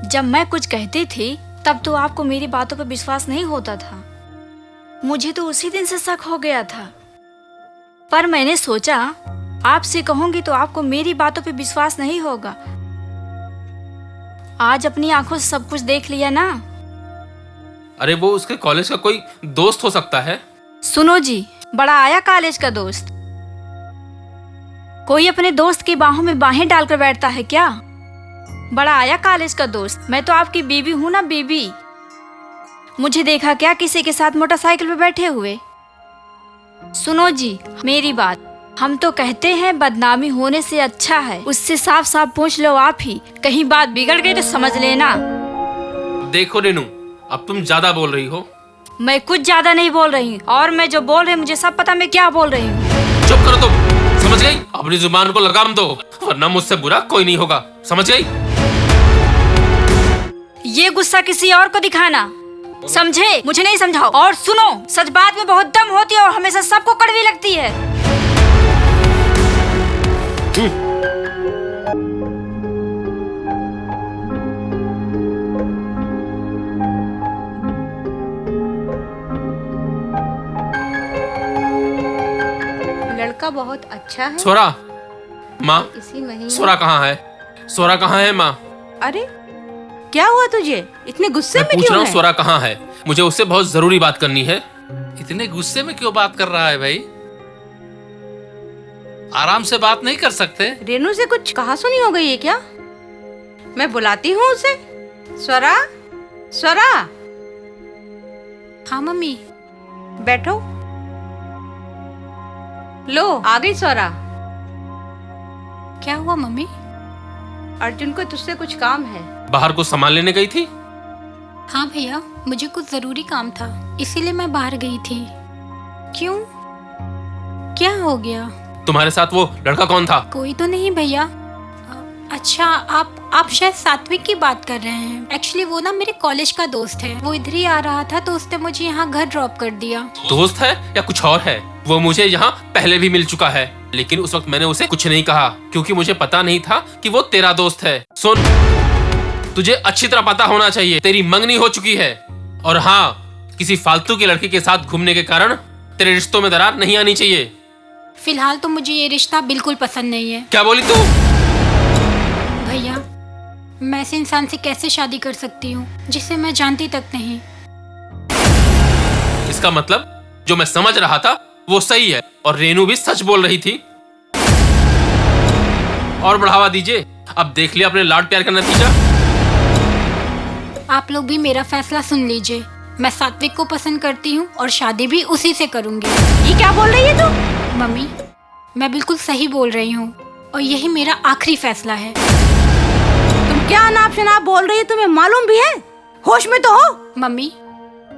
जब मैं कुछ कहती थी तब तो आपको मेरी बातों पर विश्वास नहीं होता था। मुझे तो उसी दिन से शक हो गया था, पर मैंने सोचा आपसे कहूंगी तो आपको मेरी बातों पर विश्वास नहीं होगा। आज अपनी आंखों से सब कुछ देख लिया ना। अरे वो उसके कॉलेज का कोई दोस्त हो सकता है। सुनो जी, बड़ा आया कॉलेज का दोस्त। कोई अपने दोस्त की बाहों में बाहें डालकर बैठता है क्या? बड़ा आया कॉलेज का दोस्त। मैं तो आपकी बीवी हूं ना, बीवी। मुझे देखा क्या किसी के साथ मोटरसाइकिल पे बैठे हुए? सुनो जी मेरी बात, हम तो कहते हैं बदनामी होने से अच्छा है उससे साफ साफ पूछ लो आप ही। कहीं बात बिगड़ गई तो समझ लेना। देखो रेनू, अब तुम ज्यादा बोल रही हो। मैं कुछ ज्यादा नहीं बोल रही हूँ, और मैं जो बोल रही हूँ मुझे सब पता मैं क्या बोल रही हूँ। चुप करो तुम, समझ गई? अपनी जुबान को लगाम दो, वरना मुझसे बुरा कोई नहीं होगा, समझ गई? ये गुस्सा किसी और को दिखाना, समझे? मुझे नहीं समझाओ। और सुनो, सच बात में बहुत दम होती है और हमेशा सबको कड़वी लगती है। लड़का बहुत अच्छा है। स्वरा, माँ, इसी महीने। स्वरा कहाँ है? स्वरा कहाँ है माँ? अरे क्या हुआ तुझे? इतने गुस्से मैं में पूछ क्यों रहा हूँ है? स्वरा कहाँ है? मुझे उससे बहुत जरूरी बात करनी है। इतने गुस्से में क्यों बात कर रहा है भाई? आराम से बात नहीं कर सकते? रेनू से कुछ कहा सुनी हो गई है क्या? मैं बुलाती हूँ उसे। स्वरा, स्वरा, हाँ मम्मी। बैठो। लो आ गई स्वरा। क्या हुआ मम्मी? अर्जुन को तुझसे कुछ काम है। बाहर को सामान लेने गई थी? हाँ भैया, मुझे कुछ जरूरी काम था, इसीलिए मैं बाहर गई थी। क्यों? क्या हो गया? तुम्हारे साथ वो लड़का कौन था? कोई तो नहीं भैया। अच्छा, आप शायद सात्विक की बात कर रहे हैं। एक्चुअली वो ना मेरे कॉलेज का दोस्त है। वो इधर ही आ रहा था तो उसने मुझे यहाँ घर ड्रॉप कर दिया। दोस्त है या कुछ और है? वो मुझे यहाँ पहले भी मिल चुका है, लेकिन उस वक्त मैंने उसे कुछ नहीं कहा क्योंकि मुझे पता नहीं था कि वो तेरा दोस्त है। सुन, तुझे अच्छी तरह पता होना चाहिए तेरी मंगनी हो चुकी है, और हाँ, किसी फालतू के लड़के के साथ घूमने के कारण तेरे रिश्तों में दरार नहीं आनी चाहिए। फिलहाल तो मुझे ये रिश्ता बिल्कुल पसंद नहीं है। क्या बोली तू? भैया, मैं ऐसे इंसान से कैसे शादी कर सकती हूँ जिसे मैं जानती तक नहीं? इसका मतलब जो मैं समझ रहा था वो सही है, और रेनू भी सच बोल रही थी। और बढ़ावा दीजिए, अब देख लिया अपने लाड प्यार का नतीजा। आप लोग भी मेरा फैसला सुन लीजिए। मैं सात्विक को पसंद करती हूँ और शादी भी उसी से करूँगी। ये क्या बोल रही है तू? मम्मी, मैं बिल्कुल सही बोल रही हूँ और यही मेरा आखिरी फैसला है। तुम क्या अनाप शनाप बोल रही है? तुम्हें मालूम भी है? होश में तो हो? मम्मी,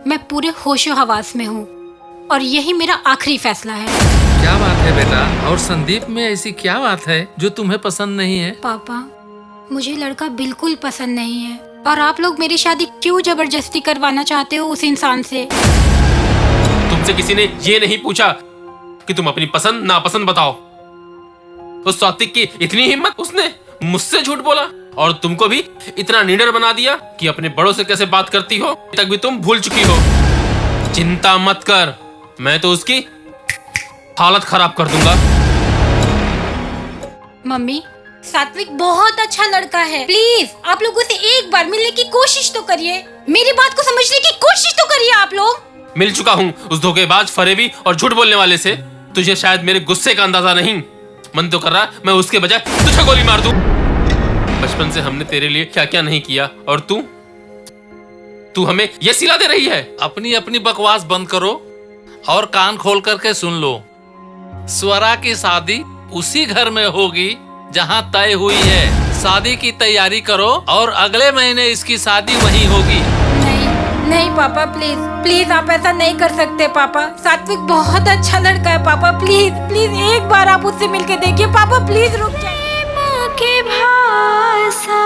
मैं पूरे होशो हवास में हूँ और यही मेरा आखिरी फैसला है। क्या बात है बेटा? और संदीप में ऐसी क्या बात है जो तुम्हें पसंद नहीं है? पापा, मुझे लड़का बिल्कुल पसंद नहीं है और आप लोग मेरी शादी क्यों जबरदस्ती करवाना चाहते हो उस इंसान से? तुमसे किसी ने ये नहीं पूछा कि तुम अपनी पसंद नापसंद बताओ। उस सात्विक की इतनी हिम्मत, उसने मुझसे झूठ बोला और तुमको भी इतना निडर बना दिया कि अपने बड़ों से कैसे बात करती हो तक भी तुम भूल चुकी हो। चिंता मत कर, मैं तो उसकी हालत खराब कर दूंगा। मम्मी, सात्विक बहुत अच्छा लड़का है। प्लीज आप लोग उसे एक बार मिलने की कोशिश तो करिए। मेरी बात को समझने की कोशिश तो करिए आप लोग। मिल चुका हूँ उस धोखेबाज, फरेबी और झूठ बोलने वाले से। तुझे शायद मेरे गुस्से का अंदाजा नहीं। मन तो कर रहा है मैं उसके बजाय तुझे गोली मार दूं। बचपन से हमने तेरे लिए क्या क्या नहीं किया, और तू हमें ये सिला दे रही है। अपनी अपनी बकवास बंद करो और कान खोल करके सुन लो। स्वरा की शादी उसी घर में होगी जहाँ तय हुई है। शादी की तैयारी करो और अगले महीने इसकी शादी वहीं होगी। नहीं नहीं पापा, प्लीज प्लीज आप ऐसा नहीं कर सकते पापा। सात्विक बहुत अच्छा लड़का है पापा, प्लीज प्लीज एक बार आप उससे मिलके देखिए पापा, प्लीज रुक जाइए। प्रेम की भाषा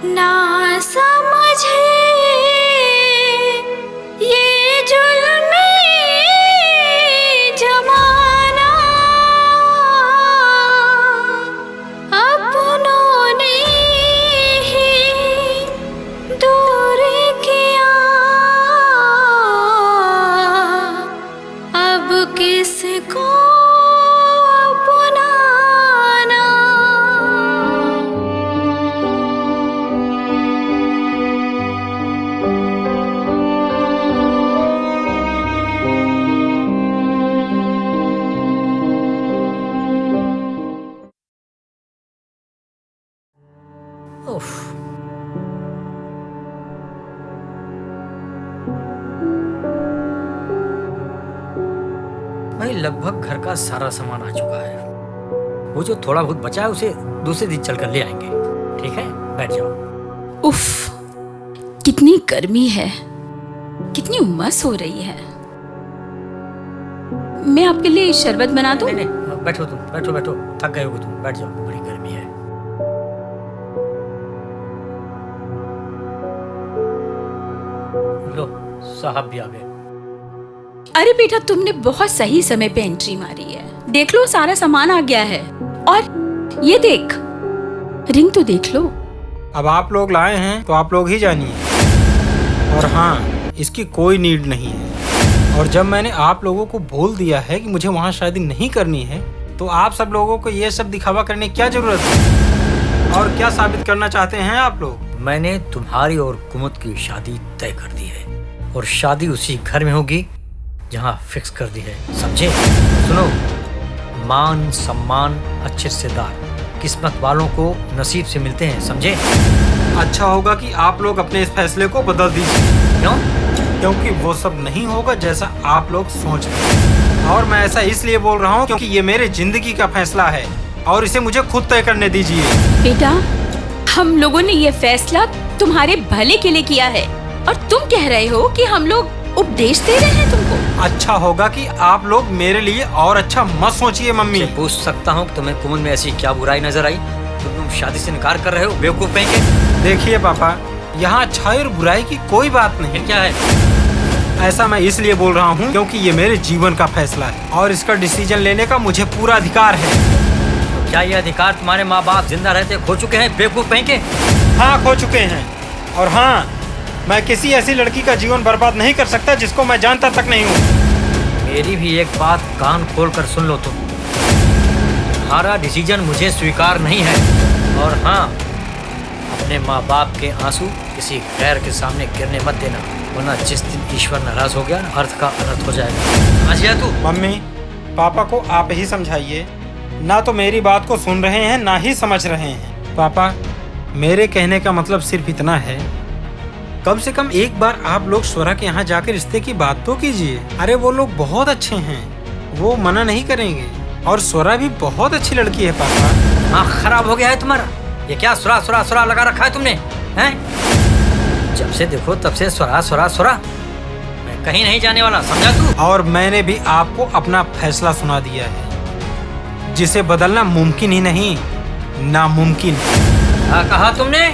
ना समझे ये जुल्मी जमाना, अपनों ने ही दूर किया, अब किसको अपनाना। उफ। भाई लगभग घर का सारा सामान आ चुका है। वो जो थोड़ा बहुत बचा है उसे दूसरे दिन चलकर ले आएंगे। ठीक है, बैठ जाओ। उफ, कितनी गर्मी है, कितनी उमस हो रही है। मैं आपके लिए शरबत बना दूं? नहीं नहीं, बैठो तुम, बैठो बैठो, थक गए हो तुम, बैठ जाओ, बड़ी गर्मी है। लो, साहब भी आ गए। अरे बेटा, तुमने बहुत सही समय पे एंट्री मारी है। देख लो, सारा सामान आ गया है। और ये देख, रिंग तो देख लो। अब आप लोग लाए हैं तो आप लोग ही जानिए। और हाँ, इसकी कोई नीड नहीं है। और जब मैंने आप लोगों को बोल दिया है कि मुझे वहाँ शादी नहीं करनी है, तो आप सब लोगों को ये सब दिखावा करने की क्या जरूरत है? और क्या साबित करना चाहते हैं आप लोग? मैंने तुम्हारी और कुमुद की शादी तय कर दी है, और शादी उसी घर में होगी जहाँ फिक्स कर दी है, समझे? सुनो, मान सम्मान अच्छे रिश्तेदार किस्मत वालों को नसीब से मिलते हैं, समझे? अच्छा होगा कि आप लोग अपने इस फैसले को बदल दीजिए। क्यों? क्योंकि वो सब नहीं होगा जैसा आप लोग सोच रहे हैं। और मैं ऐसा इसलिए बोल रहा हूँ क्योंकि ये मेरे जिंदगी का फैसला है और इसे मुझे खुद तय करने दीजिए। बेटा, हम लोगों ने ये फैसला तुम्हारे भले के लिए किया है, और तुम कह रहे हो कि हम लोग उपदेश दे रहे हैं तुमको। अच्छा होगा कि आप लोग मेरे लिए और अच्छा मत सोचिए मम्मी। पूछ सकता हूँ तुम्हें कुमुद में ऐसी क्या बुराई नजर आई? तुम शादी से इनकार कर रहे हो बेवकूफ कहीं के? देखिए पापा, यहाँ अच्छाई और बुराई की कोई बात नहीं। क्या है? ऐसा मैं इसलिए बोल रहा हूँ क्योंकि ये मेरे जीवन का फैसला है और इसका डिसीजन लेने का मुझे पूरा अधिकार है। तो क्या ये अधिकार तुम्हारे माँ बाप जिंदा रहते खो चुके हैं बेवकूफ कहीं के? हाँ, खो चुके हैं। और हाँ, मैं किसी ऐसी लड़की का जीवन बर्बाद नहीं कर सकता जिसको मैं जानता तक नहीं हूँ। मेरी भी एक बात कान खोल कर सुन लो तुम। तुम्हारा डिसीजन मुझे स्वीकार नहीं है। और हाँ, अपने माँ बाप के आंसू किसी गैर के सामने गिरने मत देना, वरना जिस दिन ईश्वर नाराज हो गया, अर्थ का अनर्थ हो जाएगा। समझ गया तू? मम्मी, पापा को आप ही समझाइए। ना तो मेरी बात को सुन रहे हैं, ना ही समझ रहे हैं। पापा, मेरे कहने का मतलब सिर्फ इतना है, कम से कम एक बार आप लोग स्वरा के यहाँ जाकर रिश्ते की बात तो कीजिए। अरे वो लोग बहुत अच्छे हैं, वो मना नहीं करेंगे। और स्वरा भी बहुत अच्छी लड़की है पापा। आँख खराब हो गया है तुम्हारा? ये क्या सुरा सुरा सुरा लगा रखा है तुमने, हैं? जब से देखो तब से स्वरा स्वरा स्वरा। मैं कहीं नहीं जाने वाला, समझा तू? और मैंने भी आपको अपना फैसला सुना दिया है, जिसे बदलना मुमकिन ही नहीं, नामुमकिन। क्या कहा तुमने?